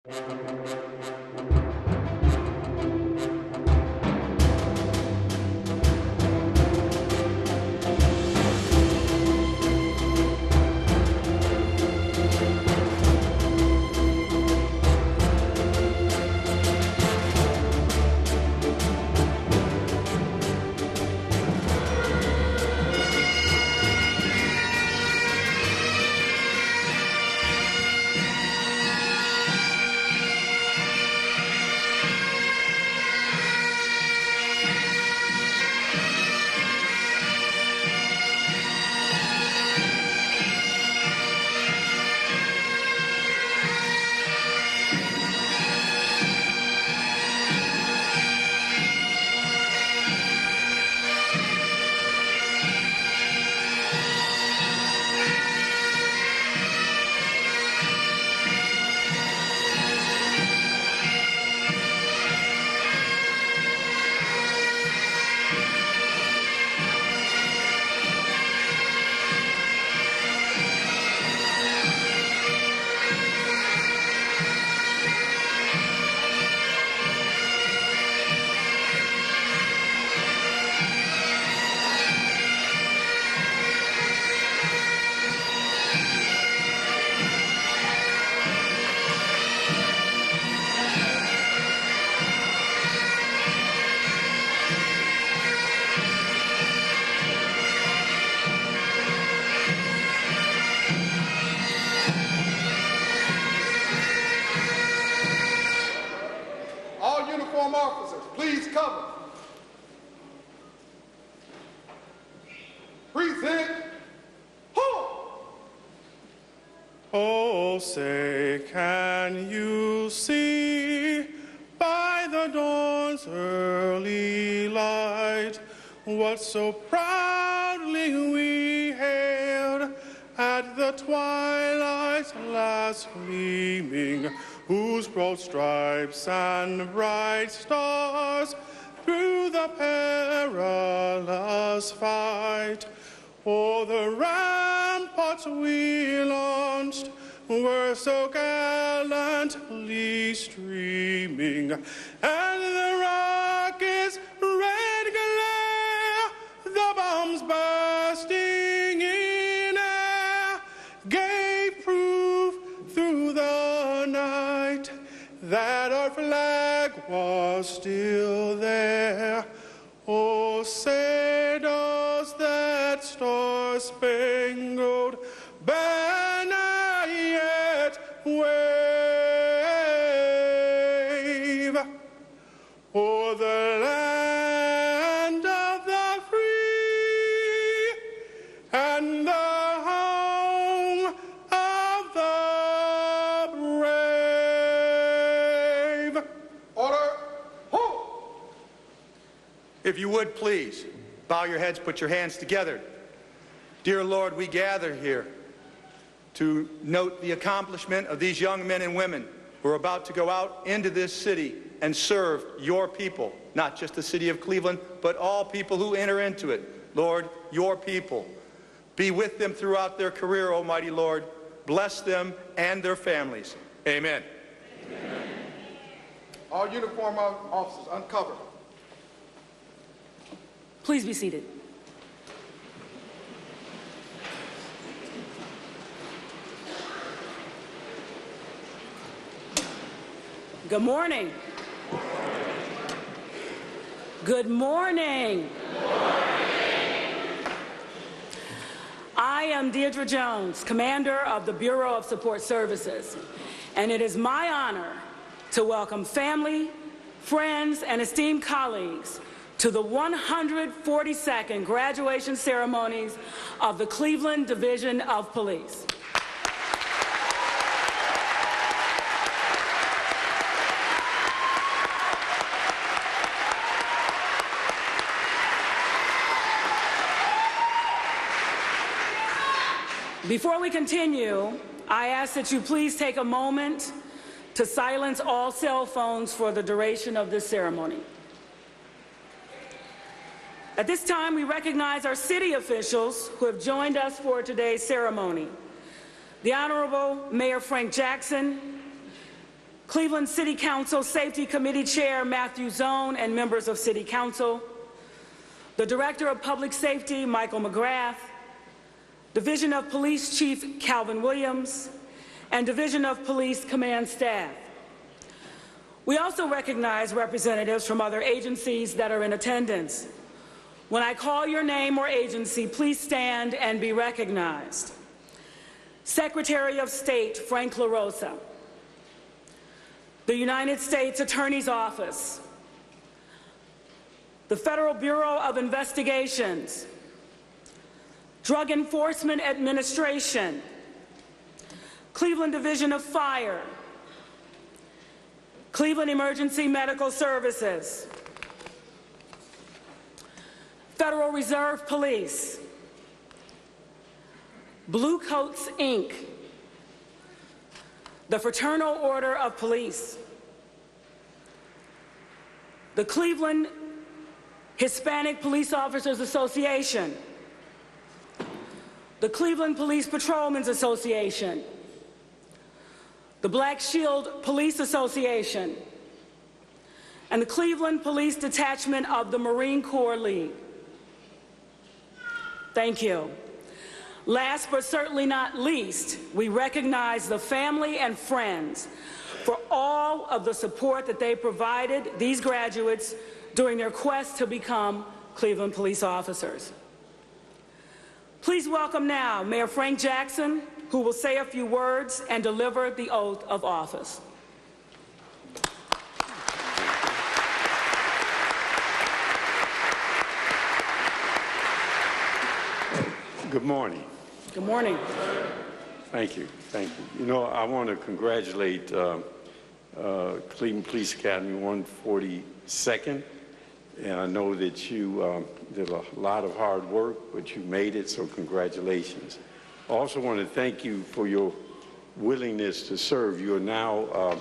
All uniform officers, please cover. Present. Oh, say, can you see by the dawn's early light what so proudly we hailed at the twilight's last gleaming, whose broad stripes and bright stars through the perilous fight o'er the ramparts we launched were so gallantly streaming, and the rocket's red glare, the bombs bursting in air, gave proof through the night that our flag was still there. Oh, say does that star-spangled banner yet wave o'er the land of the free and the home of the brave? Order. Hold. If you would, please, bow your heads, put your hands together. Dear Lord, we gather here to note the accomplishment of these young men and women who are about to go out into this city and serve your people, not just the city of Cleveland, but all people who enter into it. Lord, your people. Be with them throughout their career, Almighty Lord. Bless them and their families. Amen. Amen. All uniform officers, uncover. Please be seated. Good morning. Good morning. I am Deirdre Jones, Commander of the Bureau of Support Services, and it is my honor to welcome family, friends, and esteemed colleagues to the 142nd graduation ceremonies of the Cleveland Division of Police. Before we continue, I ask that you please take a moment to silence all cell phones for the duration of this ceremony. At this time, we recognize our city officials who have joined us for today's ceremony. The Honorable Mayor Frank Jackson, Cleveland City Council Safety Committee Chair Matthew Zone and members of City Council, the Director of Public Safety Michael McGrath, Division of Police Chief Calvin Williams, and Division of Police Command staff. We also recognize representatives from other agencies that are in attendance. When I call your name or agency, please stand and be recognized. Secretary of State Frank LaRosa, the United States Attorney's Office, the Federal Bureau of Investigations, Drug Enforcement Administration, Cleveland Division of Fire, Cleveland Emergency Medical Services, Federal Reserve Police, Blue Coats, Inc., the Fraternal Order of Police, the Cleveland Hispanic Police Officers Association, the Cleveland Police Patrolmen's Association, the Black Shield Police Association, and the Cleveland Police Detachment of the Marine Corps League. Thank you. Last but certainly not least, we recognize the family and friends for all of the support that they provided these graduates during their quest to become Cleveland police officers. Please welcome now Mayor Frank Jackson, who will say a few words and deliver the oath of office. Good morning. Good morning. Thank you. Thank you. You know, I want to congratulate Cleveland Police Academy 142nd. And I know that you did a lot of hard work, but you made it, so congratulations. I also want to thank you for your willingness to serve. You are now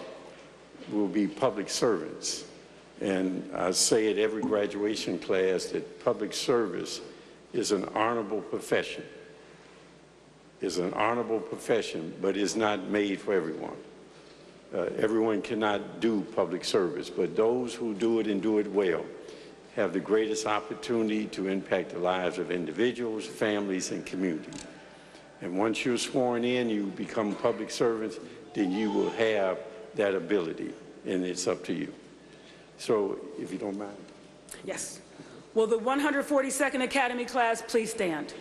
will be public servants. And I say at every graduation class that public service is an honorable profession. It's an honorable profession, but it's not made for everyone. Everyone cannot do public service, but those who do it and do it well have the greatest opportunity to impact the lives of individuals, families, and communities. And once you're sworn in, you become public servants, then you will have that ability, and it's up to you. So, if you don't mind. Yes. Will the 142nd Academy class please stand?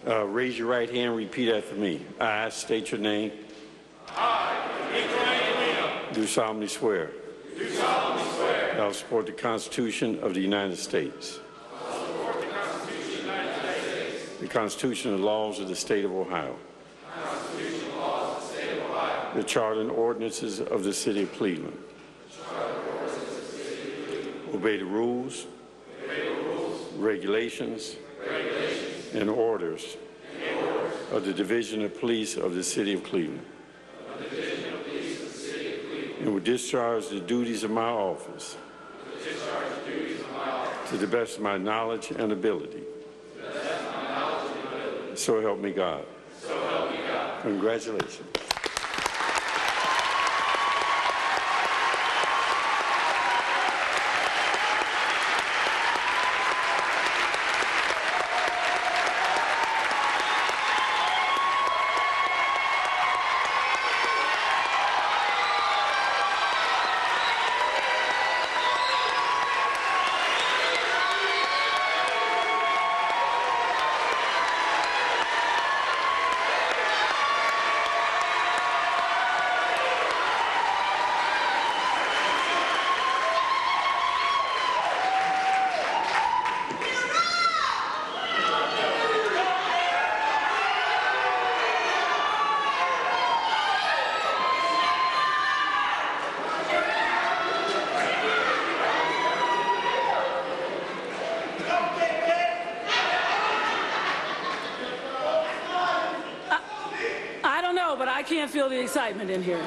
Raise your right hand, repeat after me. I state your name. I, Nicolai Lino, Do solemnly swear. do solemnly swear That I will support the Constitution of the United States. I will support the Constitution of the United States, The Constitution and laws of the State of Ohio. the Constitution and laws of the State of Ohio, The Charter and ordinances of the City of Cleveland. Obey the rules, regulations, and orders of the Division of Police of the City of Cleveland. And will discharge the duties of my office to the best of my knowledge and ability. So help me God. Congratulations. But I can't feel the excitement in here.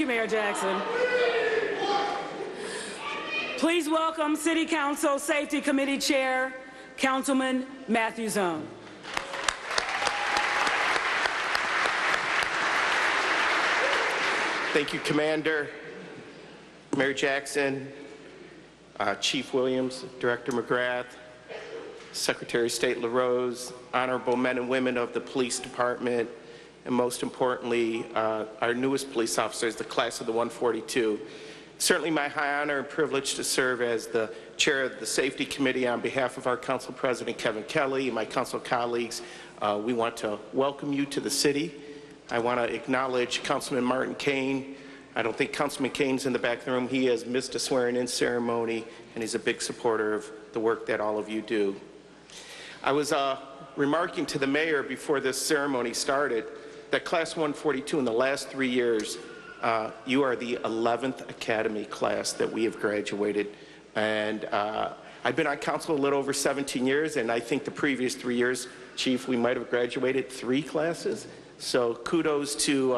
you, Mayor Jackson. Please welcome City Council Safety Committee Chair, Councilman Matthew Zone. Thank you, Commander, Mayor Jackson, Chief Williams, Director McGrath, Secretary of State LaRose, honorable men and women of the police department, and most importantly, our newest police officers, the class of the 142. Certainly my high honor and privilege to serve as the chair of the Safety Committee on behalf of our Council President Kevin Kelly and my council colleagues. We want to welcome you to the city. I want to acknowledge Councilman Martin Kane. I don't think Councilman Kane's in the back of the room. He has missed a swearing-in ceremony, and he's a big supporter of the work that all of you do. I was remarking to the mayor before this ceremony started that Class 142 in the last 3 years, you are the 11th Academy class that we have graduated. And I've been on council a little over 17 years, and I think the previous 3 years, Chief, we might have graduated 3 classes. So kudos to,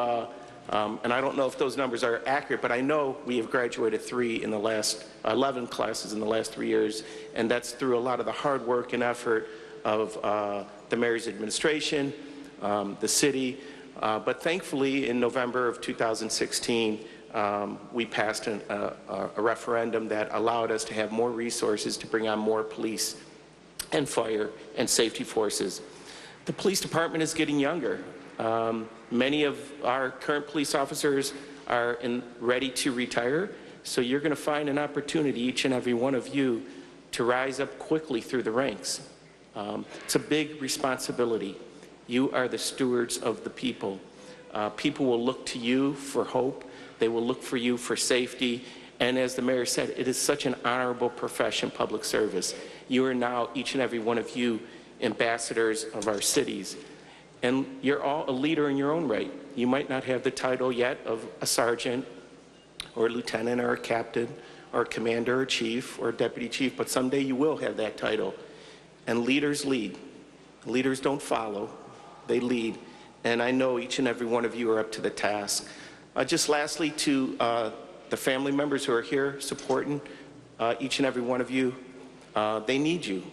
and I don't know if those numbers are accurate, but I know we have graduated 3 in the last, 11 classes in the last 3 years, and that's through a lot of the hard work and effort of the mayor's administration, the city, but thankfully in November of 2016, we passed a referendum that allowed us to have more resources to bring on more police and fire and safety forces. The police department is getting younger. Many of our current police officers are ready to retire, so you're going to find an opportunity, each and every one of you, to rise up quickly through the ranks. It's a big responsibility. You are the stewards of the people. People will look to you for hope. They will look for you for safety. And as the mayor said, it is such an honorable profession, public service. You are now, each and every one of you, ambassadors of our cities. And you're all a leader in your own right. You might not have the title yet of a sergeant or a lieutenant or a captain or a commander or chief or deputy chief, but someday you will have that title. And leaders lead. Leaders don't follow, they lead. And I know each and every one of you are up to the task. Just lastly, to the family members who are here supporting each and every one of you, they need you.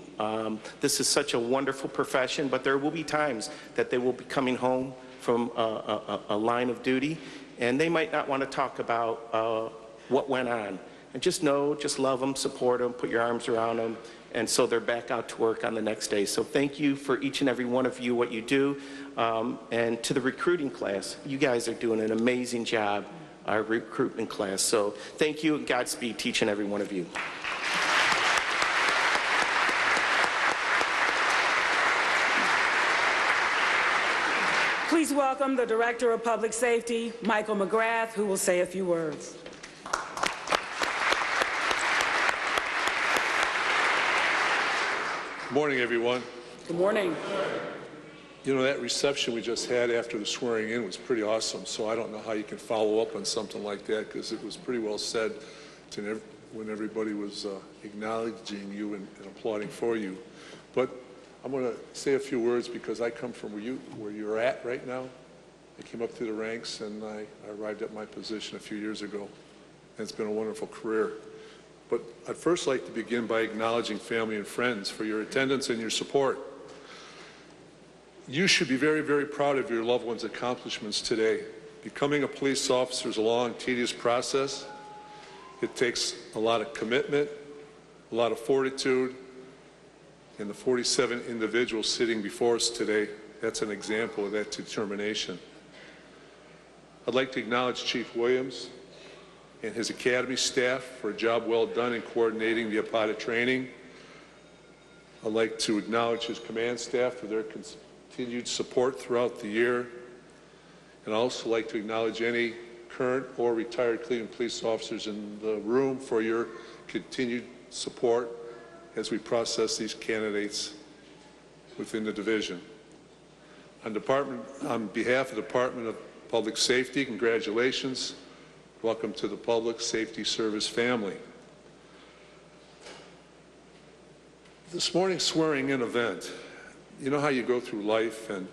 This is such a wonderful profession, but there will be times that they will be coming home from a line of duty, and they might not want to talk about what went on. And just know, just love them, support them, put your arms around them, and so they're back out to work on the next day. So thank you for each and every one of you, what you do. And to the recruiting class, you guys are doing an amazing job, our recruitment class. So thank you, and Godspeed to each and every one of you. Please welcome the Director of Public Safety, Michael McGrath, who will say a few words. Good morning, everyone. Good morning. You know, that reception we just had after the swearing in was pretty awesome, so I don't know how you can follow up on something like that, because it was pretty well said when everybody was acknowledging you and applauding for you. But I'm going to say a few words because I come from where you're at right now. I came up through the ranks and I arrived at my position a few years ago, and it's been a wonderful career. But I'd first like to begin by acknowledging family and friends for your attendance and your support. You should be very, very proud of your loved ones' accomplishments today. Becoming a police officer is a long, tedious process. It takes a lot of commitment, a lot of fortitude, and the 47 individuals sitting before us today, that's an example of that determination. I'd like to acknowledge Chief Williams and his academy staff for a job well done in coordinating the APATA training. I'd like to acknowledge his command staff for their continued support throughout the year. And I'd also like to acknowledge any current or retired Cleveland police officers in the room for your continued support as we process these candidates within the division. On behalf of the Department of Public Safety, congratulations. Welcome to the Public Safety Service family. This morning's swearing-in event, you know how you go through life and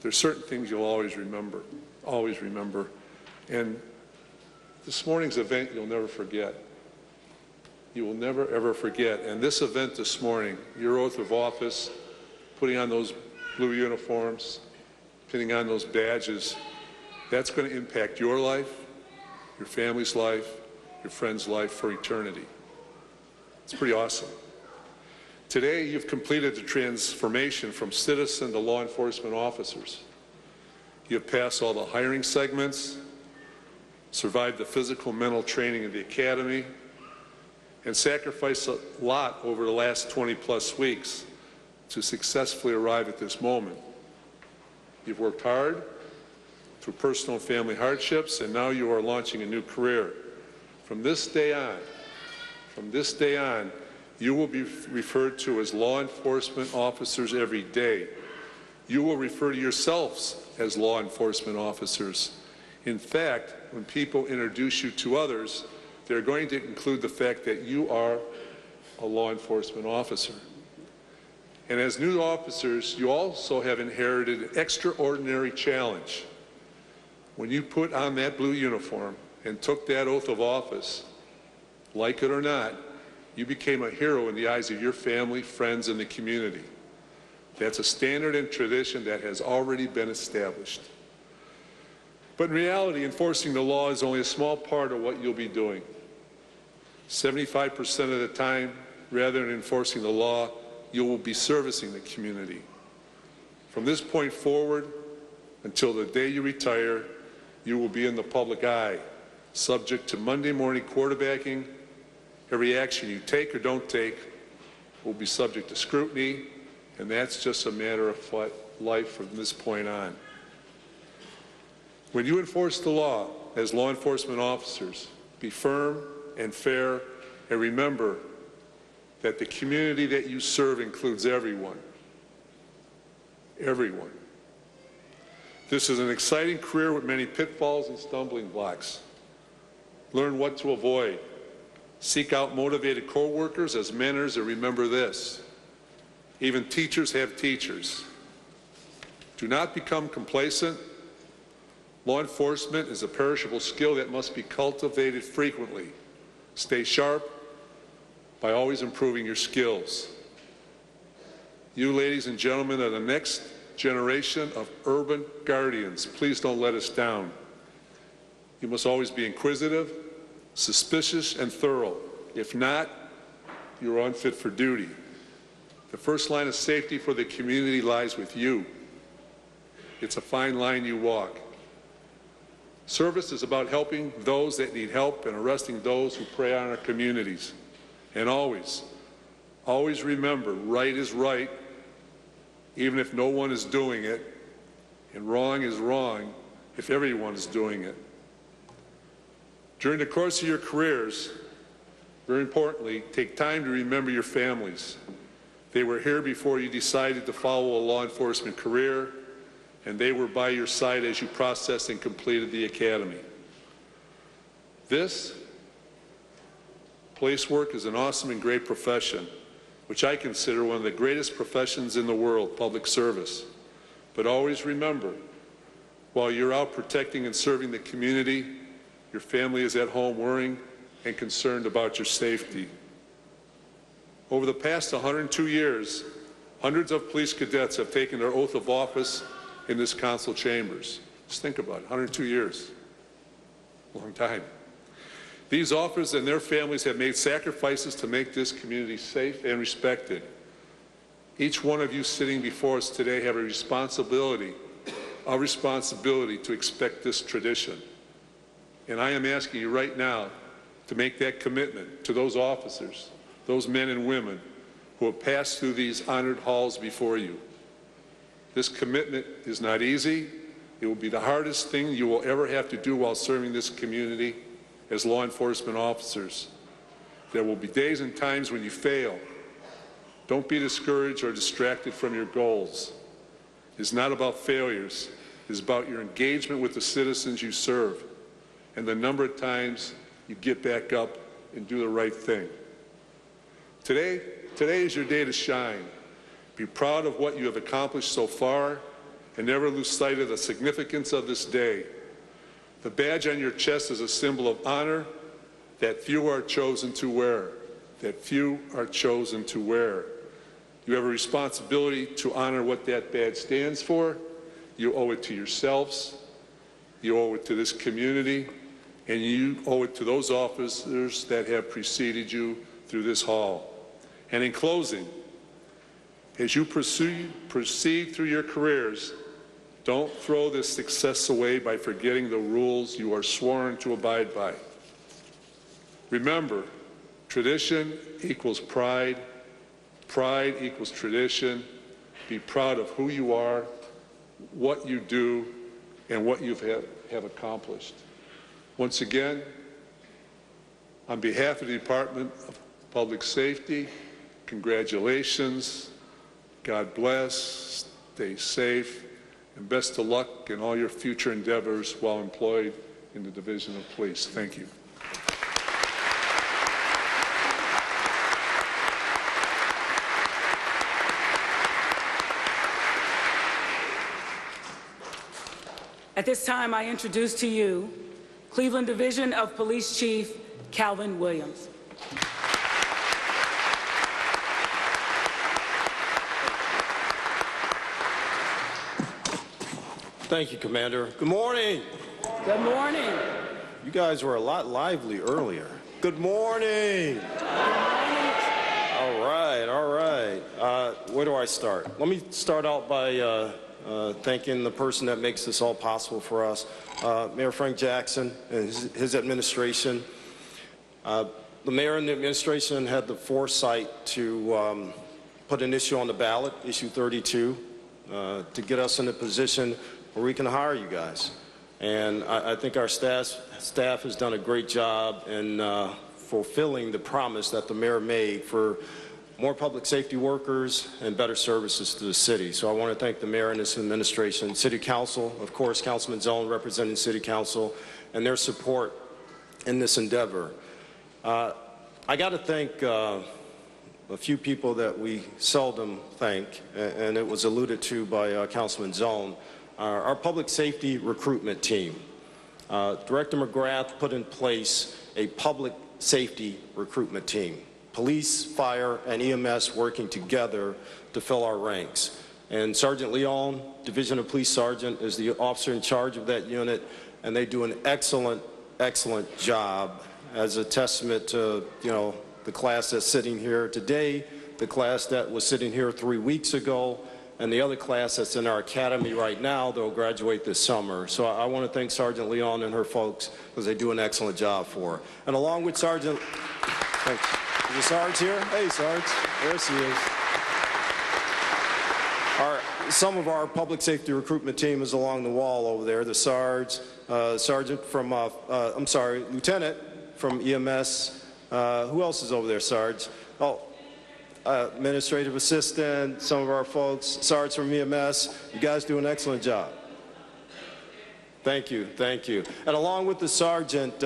there's certain things you'll always remember. And This morning's event you'll never forget. You will never, ever forget. And this event this morning, your oath of office, putting on those blue uniforms, putting on those badges, that's going to impact your life, your family's life, your friend's life for eternity. It's pretty awesome. Today, you've completed the transformation from citizen to law enforcement officers. You've passed all the hiring segments, survived the physical and mental training of the academy, and sacrificed a lot over the last 20-plus weeks to successfully arrive at this moment. You've worked hard through personal and family hardships, and now you are launching a new career. From this day on, you will be referred to as law enforcement officers every day. You will refer to yourselves as law enforcement officers. In fact, when people introduce you to others, they're going to include the fact that you are a law enforcement officer. And as new officers, you also have inherited an extraordinary challenge. When you put on that blue uniform and took that oath of office, like it or not, you became a hero in the eyes of your family, friends, and the community. That's a standard and tradition that has already been established. But in reality, enforcing the law is only a small part of what you'll be doing. 75% of the time, rather than enforcing the law, you will be servicing the community. From this point forward, until the day you retire, you will be in the public eye, subject to Monday morning quarterbacking. Every action you take or don't take will be subject to scrutiny, and that's just a matter of life from this point on. When you enforce the law as law enforcement officers, be firm and fair, and remember that the community that you serve includes everyone. Everyone. This is an exciting career with many pitfalls and stumbling blocks. Learn what to avoid. Seek out motivated co-workers as mentors, and remember this: even teachers have teachers. Do not become complacent. Law enforcement is a perishable skill that must be cultivated frequently. Stay sharp by always improving your skills. You, ladies and gentlemen, are the next generation of urban guardians. Please don't let us down. You must always be inquisitive, suspicious, and thorough. If not, you're unfit for duty. The first line of safety for the community lies with you. It's a fine line you walk. Service is about helping those that need help and arresting those who prey on our communities. And always, always remember, right is right, even if no one is doing it, and wrong is wrong if everyone is doing it. During the course of your careers, very importantly, take time to remember your families. They were here before you decided to follow a law enforcement career, and they were by your side as you processed and completed the academy. This police work is an awesome and great profession, which I consider one of the greatest professions in the world, public service. But always remember, while you're out protecting and serving the community, your family is at home worrying and concerned about your safety. Over the past 102 years, hundreds of police cadets have taken their oath of office in this council chambers. Just think about it, 102 years. Long time. These officers and their families have made sacrifices to make this community safe and respected. Each one of you sitting before us today have a responsibility to expect this tradition. And I am asking you right now to make that commitment to those officers, those men and women who have passed through these honored halls before you. This commitment is not easy. It will be the hardest thing you will ever have to do while serving this community as law enforcement officers. There will be days and times when you fail. Don't be discouraged or distracted from your goals. It's not about failures. It's about your engagement with the citizens you serve and the number of times you get back up and do the right thing. Today is your day to shine. Be proud of what you have accomplished so far and never lose sight of the significance of this day. The badge on your chest is a symbol of honor that few are chosen to wear, that few are chosen to wear. You have a responsibility to honor what that badge stands for. You owe it to yourselves, you owe it to this community, and you owe it to those officers that have preceded you through this hall. And in closing, as you proceed through your careers, don't throw this success away by forgetting the rules you are sworn to abide by. Remember, tradition equals pride, pride equals tradition. Be proud of who you are, what you do, and what you have accomplished. Once again, on behalf of the Department of Public Safety, congratulations, God bless, stay safe, and best of luck in all your future endeavors while employed in the Division of Police. Thank you. At this time, I introduce to you Cleveland Division of Police Chief Calvin Williams. Thank you, Commander. Good morning. Good morning. You guys were a lot lively earlier. Good morning. All right, all right. Where do I start? Let me start out by thanking the person that makes this all possible for us, Mayor Frank Jackson and his administration. The mayor and the administration had the foresight to put an issue on the ballot, issue 32, to get us in a position where we can hire you guys. And I think our staff has done a great job in fulfilling the promise that the mayor made for more public safety workers and better services to the city. So I want to thank the mayor and his administration, City Council, of course, Councilman Zone representing City Council, and their support in this endeavor. I got to thank a few people that we seldom thank, and it was alluded to by Councilman Zone, our public safety recruitment team. Director McGrath put in place a public safety recruitment team. Police, fire, and EMS working together to fill our ranks. And Sergeant Leon, Division of Police Sergeant, is the officer in charge of that unit, and they do an excellent, excellent job as a testament to, the class that's sitting here today, the class that was sitting here 3 weeks ago, and the other class that's in our academy right now that will graduate this summer. So I want to thank Sergeant Leon and her folks because they do an excellent job for her. And along with Sergeant, thanks. Is the Sarge here? Hey, Sarge. There she is. Some of our public safety recruitment team is along the wall over there. The Sarge, Sergeant from, Lieutenant from EMS. Who else is over there, Sarge? Oh, administrative assistant, some of our folks, Sarge from EMS. You guys do an excellent job. Thank you, thank you. And along with the Sergeant,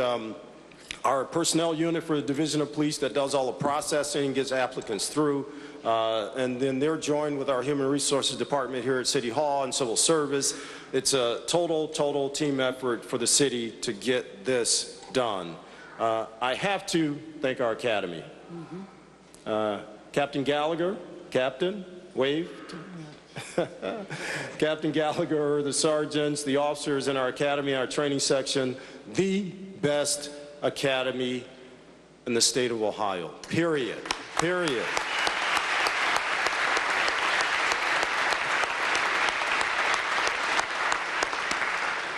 our personnel unit for the Division of Police that does all the processing, gets applicants through, and then they're joined with our Human Resources Department here at City Hall and Civil Service. It's a total team effort for the city to get this done. I have to thank our Academy. Captain Gallagher, Captain, wave. Captain Gallagher, the sergeants, the officers in our Academy, our training section, the best academy in the state of Ohio, period.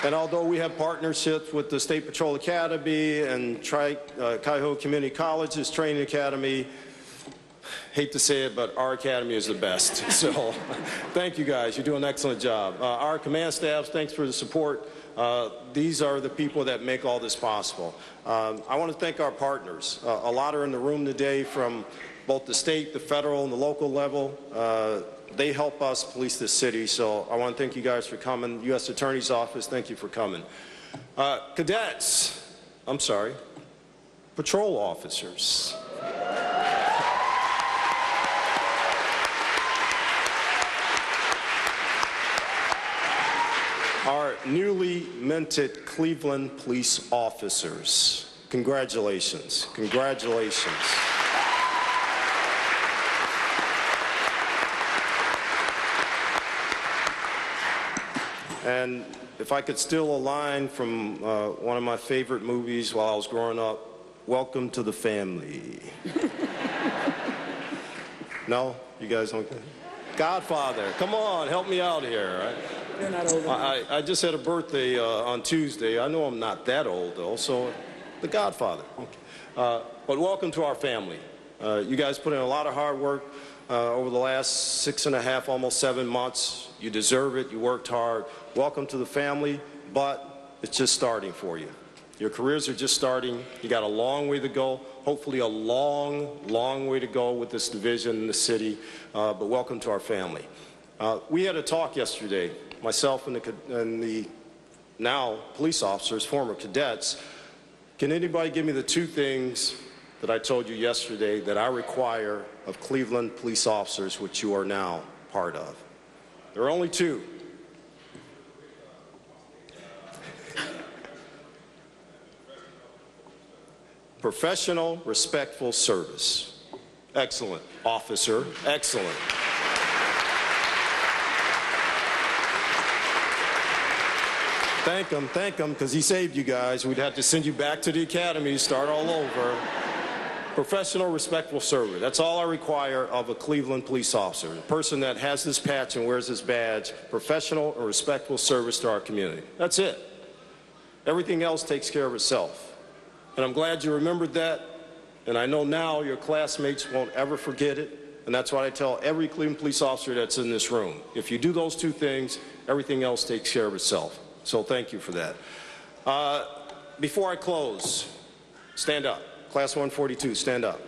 And although we have partnerships with the State Patrol Academy and Cuyahoga Community College's training academy, hate to say it, but our academy is the best. So thank you guys, you do an excellent job. Our command staffs, thanks for the support. These are the people that make all this possible. I want to thank our partners. A lot are in the room today from both the state, the federal, and the local level. They help us police this city, so I want to thank you guys for coming. U.S. Attorney's Office, thank you for coming. Patrol officers. our newly minted Cleveland police officers. Congratulations. Congratulations. And if I could steal a line from one of my favorite movies while I was growing up, welcome to the family. No? You guys don't? Godfather, come on, help me out here. Right? You're not old enough. I just had a birthday on Tuesday. I know I'm not that old, though, so the Godfather. Okay. But welcome to our family. You guys put in a lot of hard work over the last 6.5, almost 7 months. You deserve it. You worked hard. Welcome to the family, but it's just starting for you. Your careers are just starting. You got a long way to go. Hopefully a long, long way to go with this division in the city, but welcome to our family. We had a talk yesterday, myself and the now police officers, former cadets. Can anybody give me the 2 things that I told you yesterday that I require of Cleveland police officers, which you are now part of? There are only 2. Professional, respectful service. Excellent, officer, excellent. Thank him, because he saved you guys. We'd have to send you back to the academy, start all over. Professional, respectful service. That's all I require of a Cleveland police officer. A person that has this patch and wears this badge. Professional and respectful service to our community. That's it. Everything else takes care of itself. And I'm glad you remembered that, and I know now your classmates won't ever forget it, and that's what I tell every Cleveland police officer that's in this room. If you do those 2 things, everything else takes care of itself. So thank you for that. Before I close, stand up. Class 142, stand up.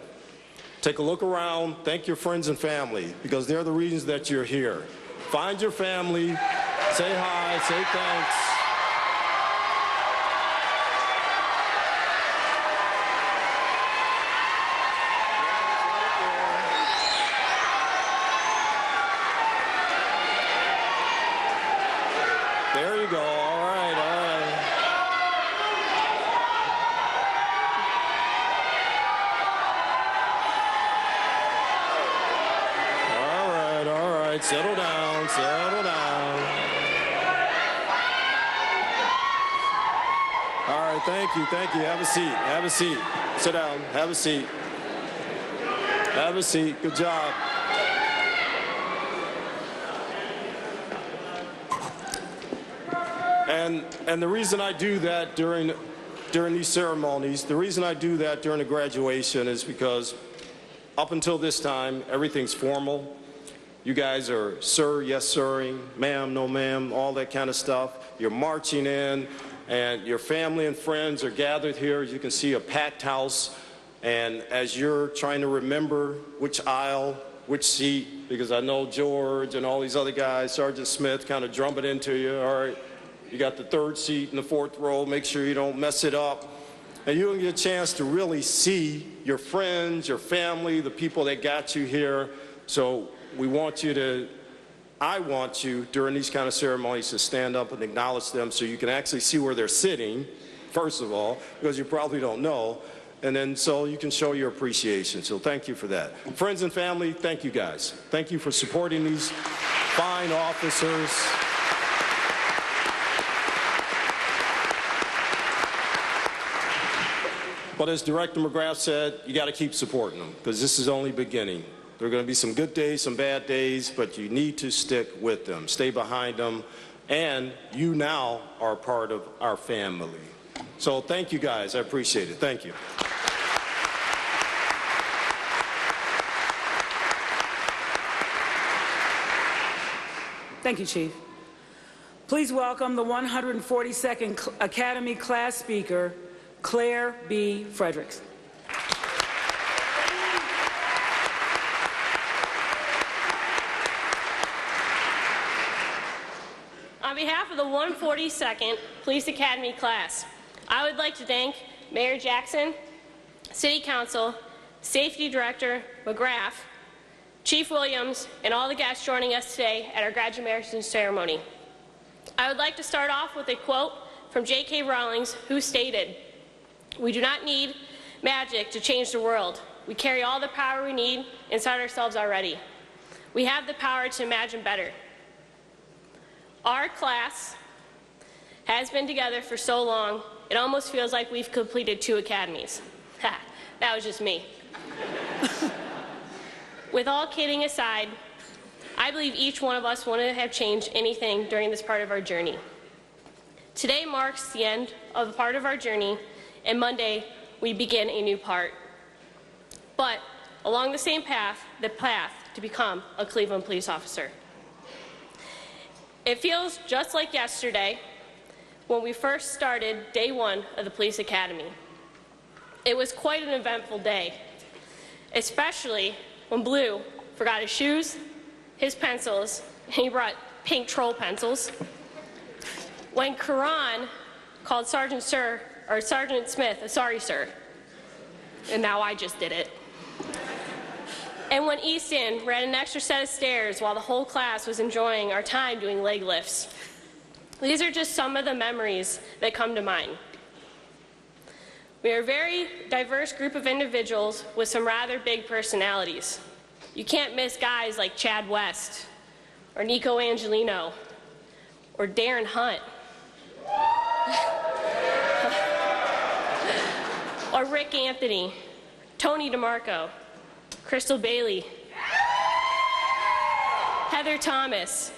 Take a look around, thank your friends and family, because they're the reasons that you're here. Find your family, say hi, say thanks. There you go. All right, all right. All right, all right. Settle down, settle down. All right, thank you, thank you. Have a seat, have a seat. Sit down, have a seat. Have a seat. Good job. And the reason I do that during these ceremonies, the reason I do that during the graduation is because up until this time, everything's formal. You guys are sir, yes sirring, ma'am, no ma'am, all that kind of stuff. You're marching in, and your family and friends are gathered here. As you can see, a packed house. And as you're trying to remember which aisle, which seat, because I know George and all these other guys, Sergeant Smith, kind of drum it into you. All right. You got the 3rd seat in the 4th row. Make sure you don't mess it up. And you'll get a chance to really see your friends, your family, the people that got you here. So we want you to, I want you during these kind of ceremonies to stand up and acknowledge them so you can actually see where they're sitting, first of all, because you probably don't know. And then so you can show your appreciation. So thank you for that. Friends and family, thank you guys. Thank you for supporting these fine officers. But as Director McGrath said, you got to keep supporting them, because this is only beginning. There are going to be some good days, some bad days, but you need to stick with them, stay behind them, and you now are part of our family. So thank you guys, I appreciate it. Thank you. Thank you, Chief. Please welcome the 142nd Academy class speaker, Claire B. Fredericks. On behalf of the 142nd Police Academy class, I would like to thank Mayor Jackson, City Council, Safety Director McGrath, Chief Williams, and all the guests joining us today at our graduation ceremony. I would like to start off with a quote from J.K. Rowling, who stated, "We do not need magic to change the world. We carry all the power we need inside ourselves already. We have the power to imagine better." Our class has been together for so long, it almost feels like we've completed 2 academies. Ha, that was just me. With all kidding aside, I believe each one of us wouldn't have changed anything during this part of our journey. Today marks the end of a part of our journey, and Monday we begin a new part. But along the same path, the path to become a Cleveland police officer. It feels just like yesterday when we first started day 1 of the police academy. It was quite an eventful day, especially when Blue forgot his shoes, his pencils, and he brought pink troll pencils. When Karan called Sergeant Smith a sorry sir, and now I just did it. And when Easton ran an extra set of stairs while the whole class was enjoying our time doing leg lifts. These are just some of the memories that come to mind. We are a very diverse group of individuals with some rather big personalities. You can't miss guys like Chad West, or Nico Angelino, or Darren Hunt, or Rick Anthony, Tony DeMarco, Crystal Bailey, Heather Thomas,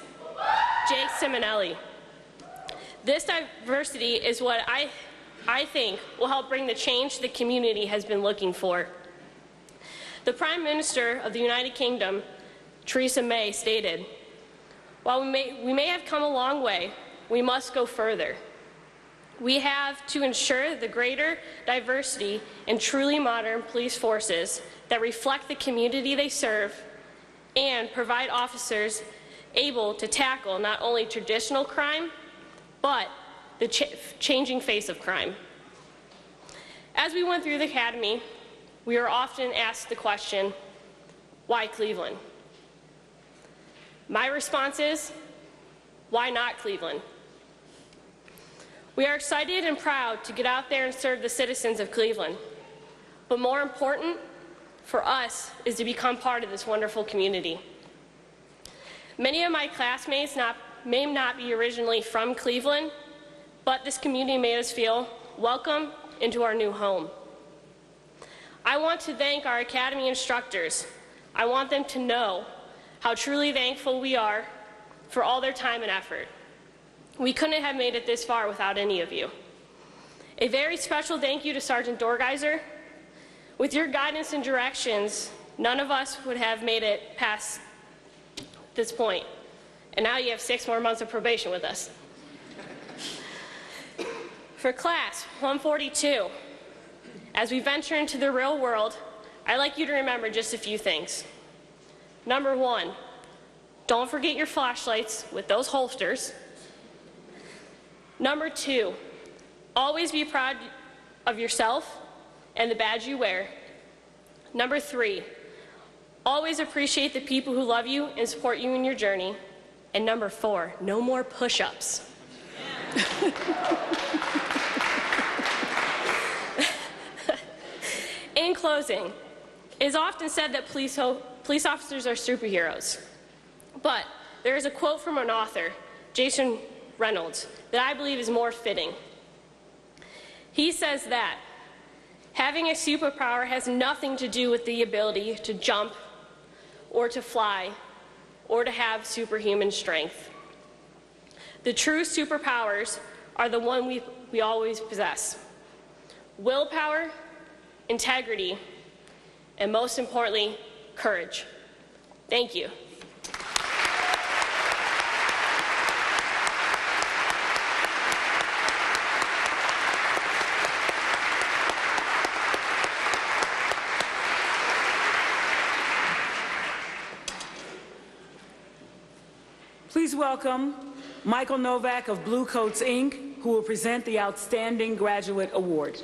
Jake Simonelli. This diversity is what I think will help bring the change the community has been looking for. The Prime Minister of the United Kingdom, Theresa May, stated, "While we may have come a long way, we must go further. We have to ensure the greater diversity in truly modern police forces that reflect the community they serve and provide officers able to tackle not only traditional crime, but the changing face of crime." As we went through the academy, we are often asked the question, why Cleveland? My response is, why not Cleveland? We are excited and proud to get out there and serve the citizens of Cleveland. But more important for us is to become part of this wonderful community. Many of my classmates may not be originally from Cleveland, but this community made us feel welcome into our new home. I want to thank our academy instructors. I want them to know how truly thankful we are for all their time and effort. We couldn't have made it this far without any of you. A very special thank you to Sergeant Dorgeiser. With your guidance and directions, none of us would have made it past this point. And now you have 6 more months of probation with us. For class 142, as we venture into the real world, I'd like you to remember just a few things. Number 1, don't forget your flashlights with those holsters. Number 2, always be proud of yourself and the badge you wear. Number 3, always appreciate the people who love you and support you in your journey. And number 4, no more push-ups. In closing, it is often said that police officers are superheroes. But there is a quote from an author, Jason Reynolds, that I believe is more fitting. He says that having a superpower has nothing to do with the ability to jump or to fly or to have superhuman strength. The true superpowers are the one we always possess: willpower, integrity, and most importantly, courage. Thank you. Please welcome Michael Novak of Blue Coats, Inc., who will present the Outstanding Graduate Award.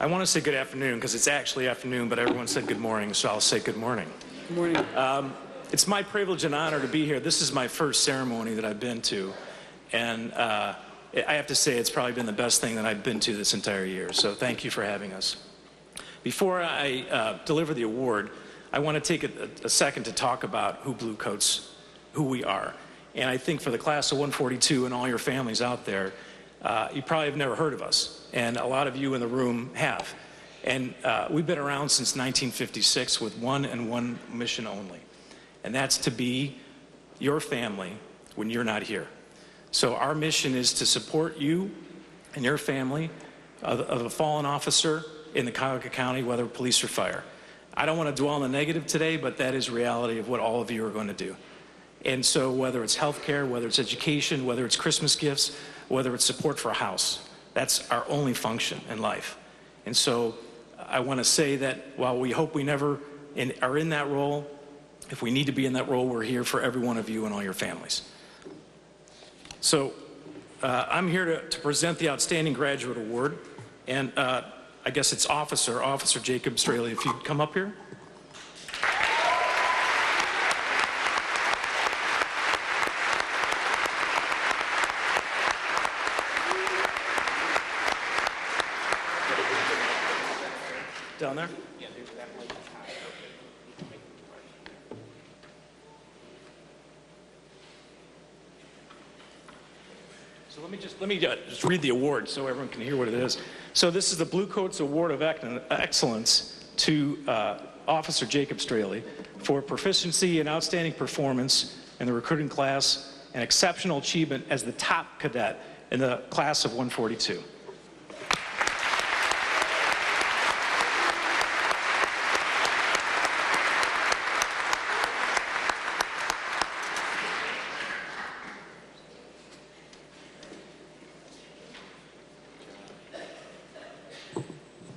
I want to say good afternoon because it's actually afternoon, but everyone said good morning, so I'll say good morning. Good morning. It's my privilege and honor to be here. This is my first ceremony that I've been to, and I have to say it's probably been the best thing that I've been to this entire year, so thank you for having us. Before I deliver the award, I want to take a second to talk about who we are. And I think for the class of 142 and all your families out there, you probably have never heard of us, and a lot of you in the room have. And we've been around since 1956 with one mission only, and that's to be your family when you're not here. So our mission is to support you and your family of a fallen officer in the Cuyahoga County, whether police or fire. I don't want to dwell on the negative today, but that is reality of what all of you are going to do. And so whether it's healthcare, whether it's education, whether it's Christmas gifts, whether it's support for a house, that's our only function in life. And so I want to say that while we hope we never are in that role, if we need to be in that role, we're here for every one of you and all your families. So I'm here to present the Outstanding Graduate Award, and I guess it's Officer Jacob Straley, if you'd come up here. Down there? So let me just read the award so everyone can hear what it is. So this is the Blue Coats Award of Excellence to Officer Jacob Straley for proficiency and outstanding performance in the recruiting class and exceptional achievement as the top cadet in the class of 142.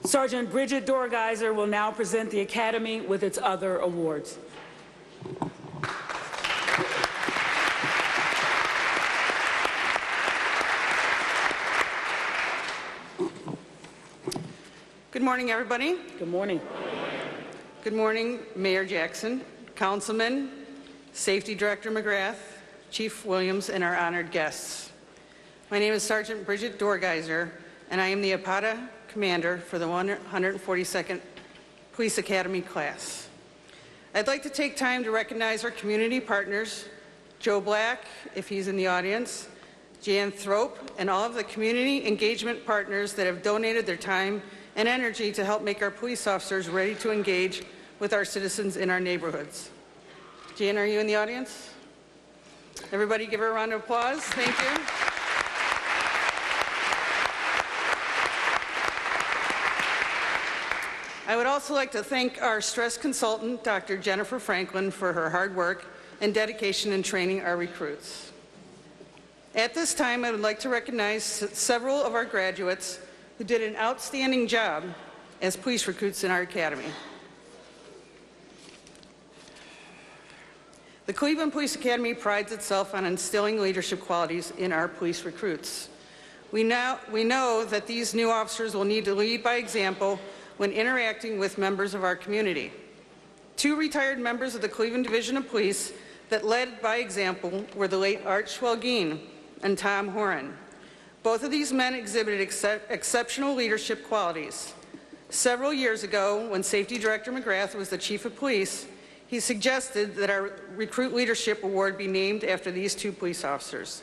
Sergeant Bridget Dorgeiser will now present the Academy with its other awards. Good morning, everybody. Good morning. Good morning, Mayor Jackson, Councilman, Safety Director McGrath, Chief Williams, and our honored guests. My name is Sergeant Bridget Dorgeiser, and I am the APATA Commander for the 142nd Police Academy class. I'd like to take time to recognize our community partners, Joe Black, if he's in the audience, Jan Thrope, and all of the community engagement partners that have donated their time and energy to help make our police officers ready to engage with our citizens in our neighborhoods. Jan, are you in the audience? Everybody give her a round of applause. Thank you. I would also like to thank our stress consultant, Dr. Jennifer Franklin, for her hard work and dedication in training our recruits. At this time, I would like to recognize several of our graduates who did an outstanding job as police recruits in our academy. The Cleveland Police Academy prides itself on instilling leadership qualities in our police recruits. We know that these new officers will need to lead by example when interacting with members of our community. Two retired members of the Cleveland Division of Police that led by example were the late Art Schwelgin and Tom Horan. Both of these men exhibited exceptional leadership qualities. Several years ago, when Safety Director McGrath was the Chief of Police, he suggested that our Recruit Leadership Award be named after these two police officers.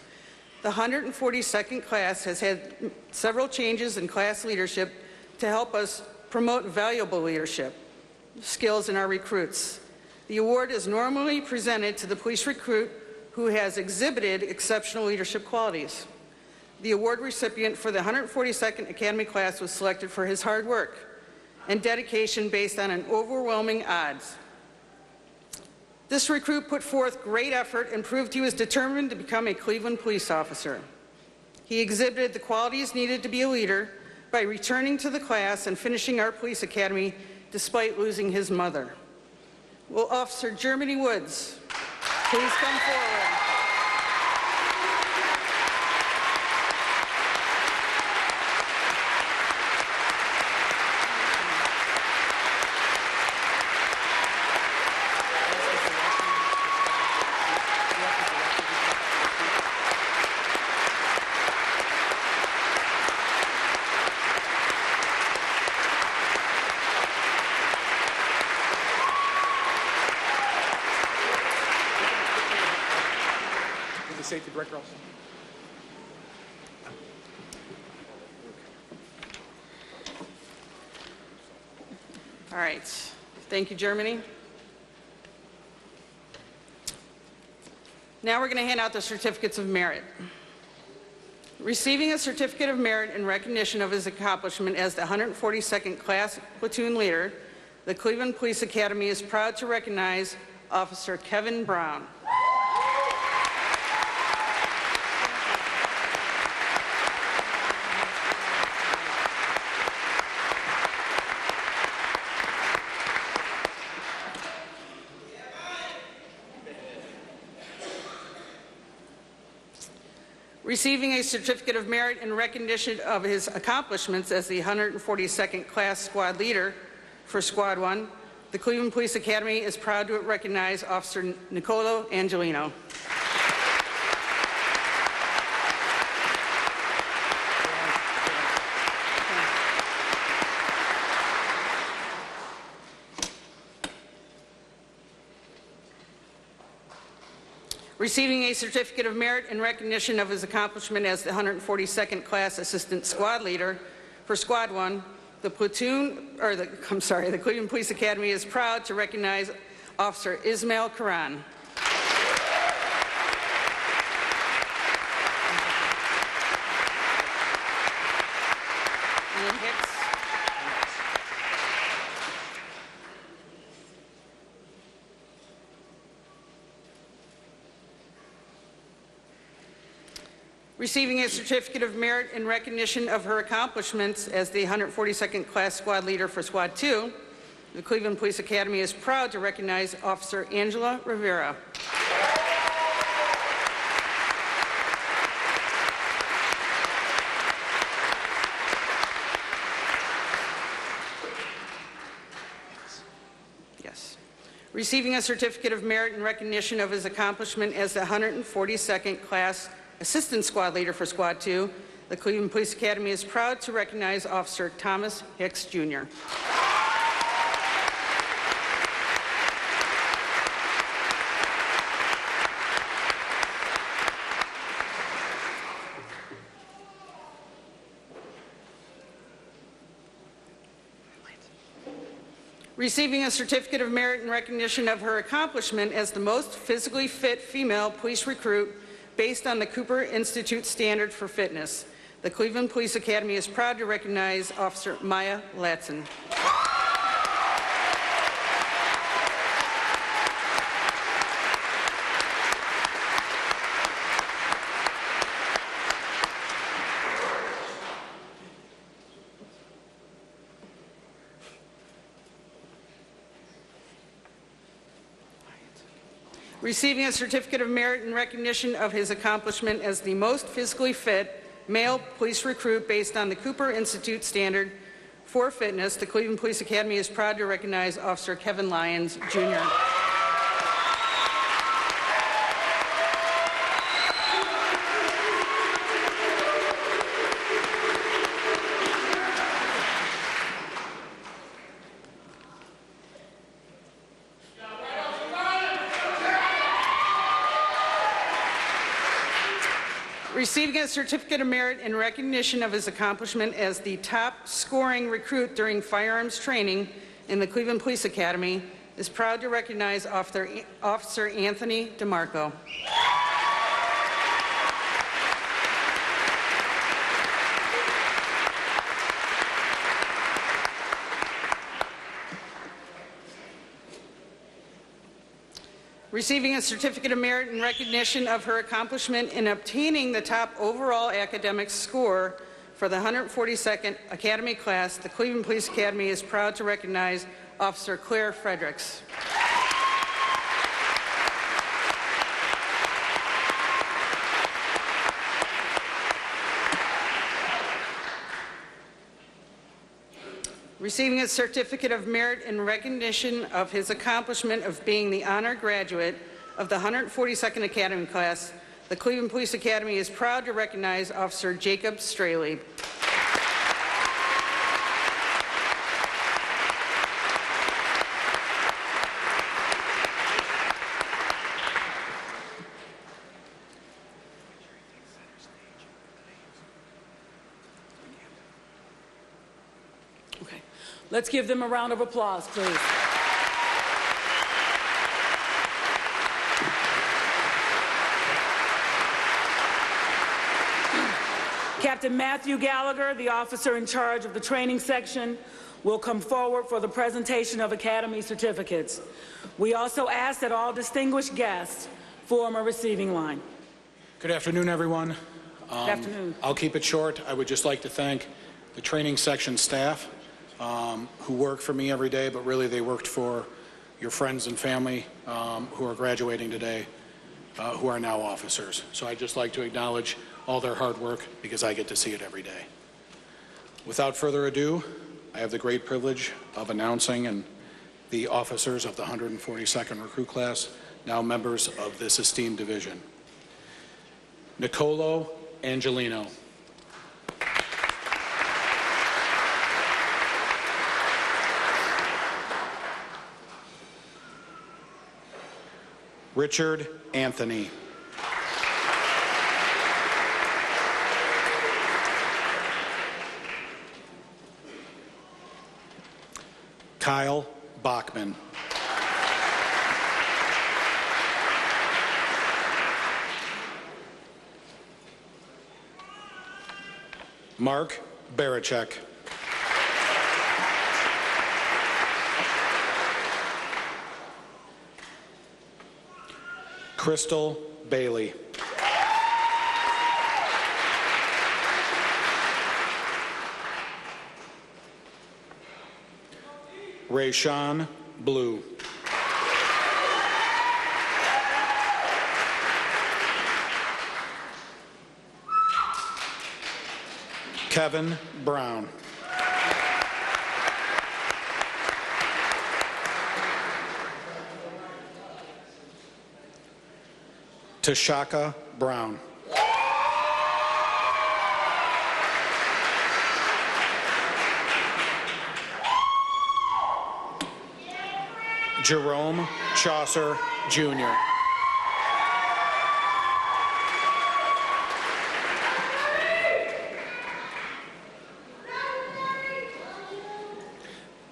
The 142nd class has had several changes in class leadership to help us promote valuable leadership skills in our recruits. The award is normally presented to the police recruit who has exhibited exceptional leadership qualities. The award recipient for the 142nd Academy class was selected for his hard work and dedication based on an overwhelming odds. This recruit put forth great effort and proved he was determined to become a Cleveland police officer. He exhibited the qualities needed to be a leader by returning to the class and finishing our police academy despite losing his mother. Will Officer Germany Woods please come forward? Safety Director also. All right. Thank you, Germany. Now we're going to hand out the certificates of merit. Receiving a certificate of merit in recognition of his accomplishment as the 142nd Class Platoon Leader, the Cleveland Police Academy is proud to recognize Officer Kevin Brown. Receiving a certificate of merit in recognition of his accomplishments as the 142nd Class Squad Leader for Squad 1, the Cleveland Police Academy is proud to recognize Officer Nicolo Angelino. Receiving a certificate of merit in recognition of his accomplishment as the 142nd Class Assistant Squad Leader for Squad 1, the Cleveland Police Academy is proud to recognize Officer Ismail Karan. Ian Hicks. Receiving a certificate of merit in recognition of her accomplishments as the 142nd Class Squad Leader for Squad 2, the Cleveland Police Academy is proud to recognize Officer Angela Rivera. Yes. Receiving a certificate of merit in recognition of his accomplishment as the 142nd Class Assistant Squad Leader for Squad 2, the Cleveland Police Academy is proud to recognize Officer Thomas Hicks, Jr. Receiving a certificate of merit in recognition of her accomplishment as the most physically fit female police recruit based on the Cooper Institute Standard for Fitness, the Cleveland Police Academy is proud to recognize Officer Maya Latson. Receiving a certificate of merit in recognition of his accomplishment as the most physically fit male police recruit based on the Cooper Institute Standard for Fitness, the Cleveland Police Academy is proud to recognize Officer Kevin Lyons, Jr. Receiving a certificate of merit in recognition of his accomplishment as the top scoring recruit during firearms training in the Cleveland Police Academy is proud to recognize Officer Anthony DeMarco. Receiving a certificate of merit in recognition of her accomplishment in obtaining the top overall academic score for the 142nd Academy class, the Cleveland Police Academy is proud to recognize Officer Claire Fredericks. Receiving a certificate of merit in recognition of his accomplishment of being the honor graduate of the 142nd Academy class, the Cleveland Police Academy is proud to recognize Officer Jacob Straley. Let's give them a round of applause, please. Captain Matthew Gallagher, the officer in charge of the training section, will come forward for the presentation of Academy certificates. We also ask that all distinguished guests form a receiving line. Good afternoon, everyone. Good afternoon. I'll keep it short. I would just like to thank the training section staff who work for me every day, but really they worked for your friends and family who are graduating today, who are now officers. So I'd just like to acknowledge all their hard work because I get to see it every day. Without further ado, I have the great privilege of announcing the officers of the 142nd Recruit Class, now members of this esteemed division. Nicolo Angelino. Richard Anthony. Kyle Bachman. Mark Barachek. Crystal Bailey. Rayshawn Blue. Kevin Brown. Tashaka Brown. Jerome Chaucer, Jr.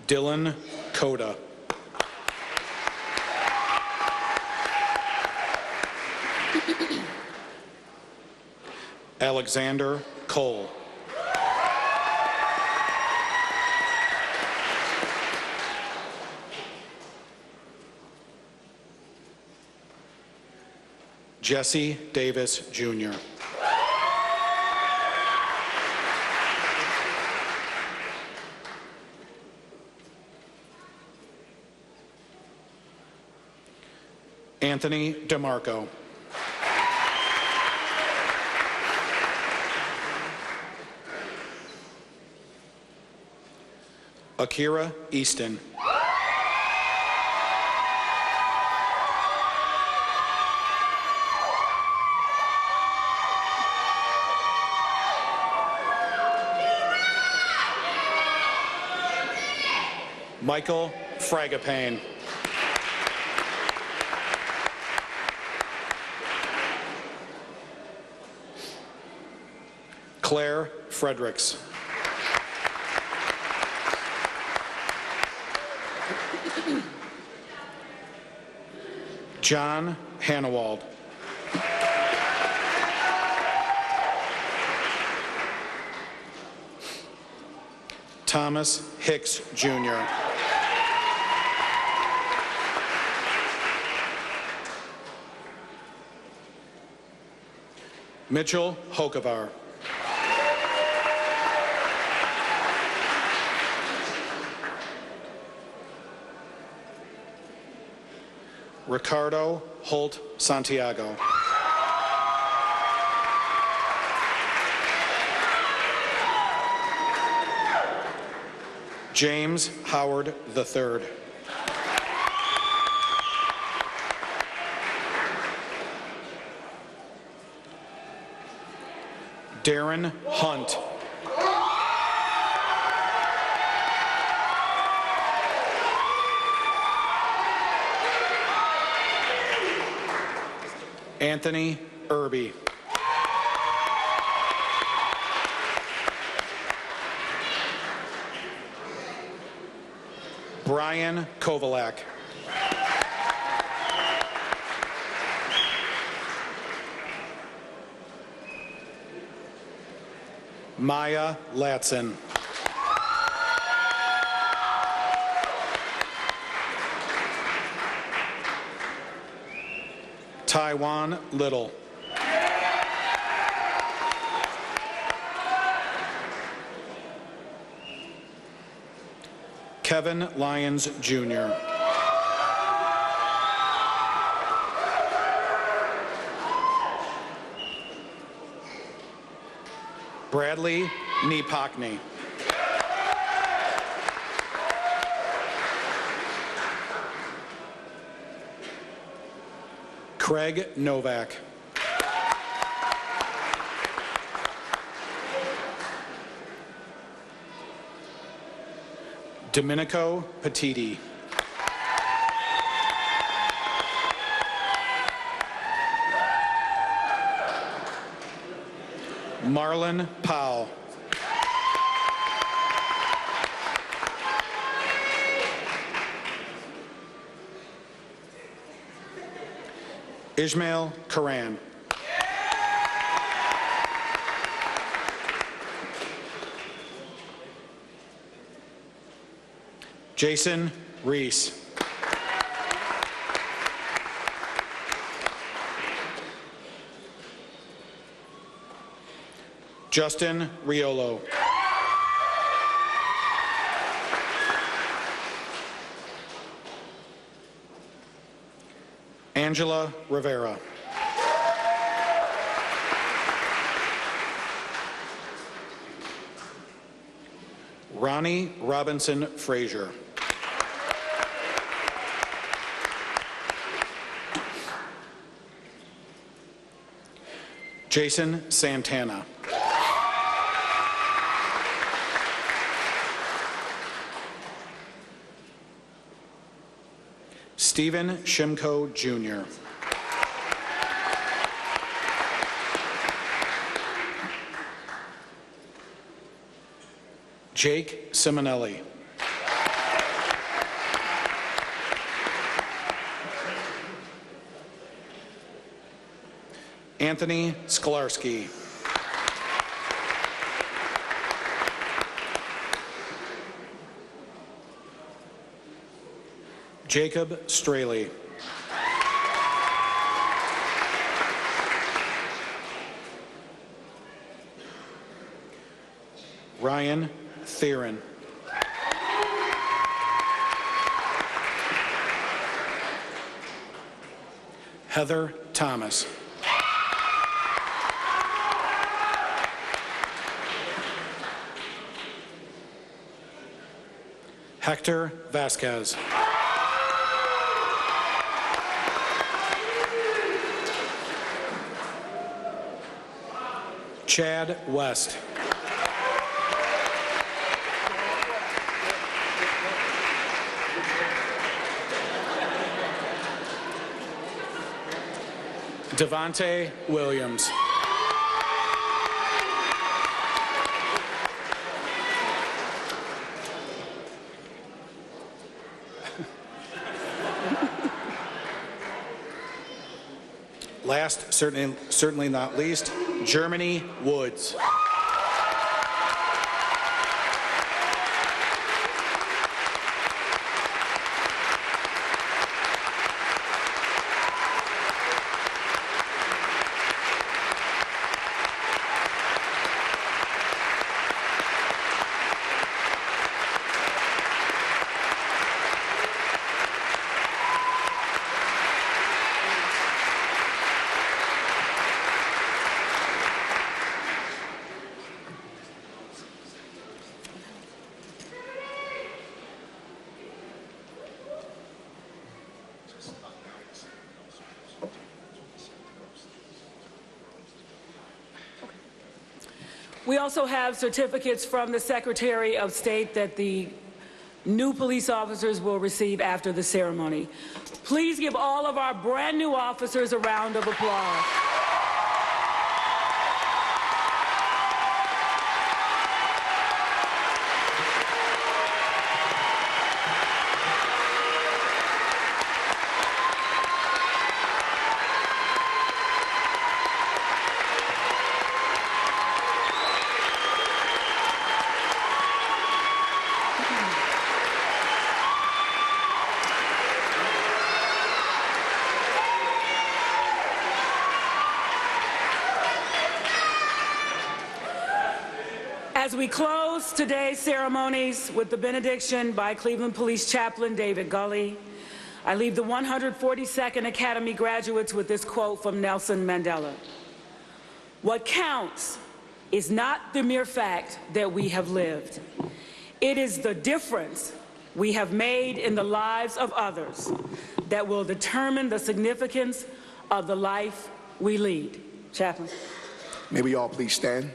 Dylan Coda. Alexander Cole. Jesse Davis, Jr. Anthony DeMarco. Akira Easton. Michael Fragapane. Claire Fredericks. John Hannawald. Thomas Hicks, Jr. Mitchell Hokevar. Ricardo Holt Santiago. James Howard III. Darren Hunt. Anthony Irby. Brian Kovalak. Maya Latson. Taiwan Little. Kevin Lyons, Jr. Bradley Nepokny. Craig Novak. Domenico Petiti. Marlon Powell. Ismail Karan. Jason Reese. Justin Riolo. Angela Rivera. Ronnie Robinson Frazier. Jason Santana. Stephen Shimko, Jr. Jake Simonelli. Anthony Skolarski. Jacob Straley. Ryan Theron. Heather Thomas. Hector Vasquez. Chad West. Devontae Williams. Last, certainly not least, Germany Woods. We also have certificates from the Secretary of State that the new police officers will receive after the ceremony. Please give all of our brand new officers a round of applause. As we close today's ceremonies with the benediction by Cleveland Police Chaplain David Gully, I leave the 142nd Academy graduates with this quote from Nelson Mandela. What counts is not the mere fact that we have lived. It is the difference we have made in the lives of others that will determine the significance of the life we lead. Chaplain. May we all please stand.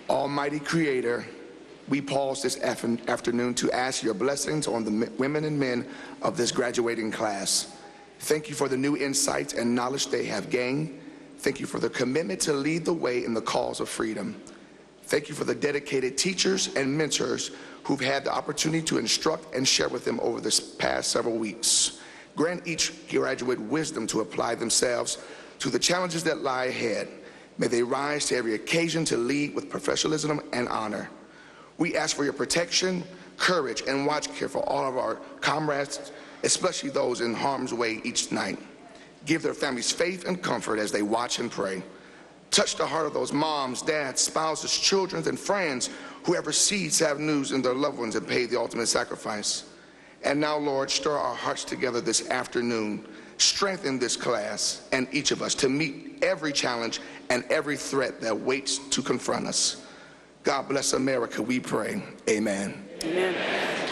Almighty Creator, we pause this afternoon to ask your blessings on the women and men of this graduating class. Thank you for the new insights and knowledge they have gained. Thank you for the commitment to lead the way in the cause of freedom. Thank you for the dedicated teachers and mentors who've had the opportunity to instruct and share with them over this past several weeks. Grant each graduate wisdom to apply themselves to the challenges that lie ahead. May they rise to every occasion to lead with professionalism and honor. We ask for your protection, courage, and watch care for all of our comrades, especially those in harm's way each night. Give their families faith and comfort as they watch and pray. Touch the heart of those moms, dads, spouses, children, and friends who have received sad news in their loved ones and paid the ultimate sacrifice. And now, Lord, stir our hearts together this afternoon. Strengthen this class and each of us to meet every challenge and every threat that waits to confront us. God bless America, we pray. Amen. Amen.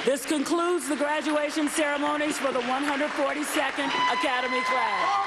This concludes the graduation ceremonies for the 142nd Academy class.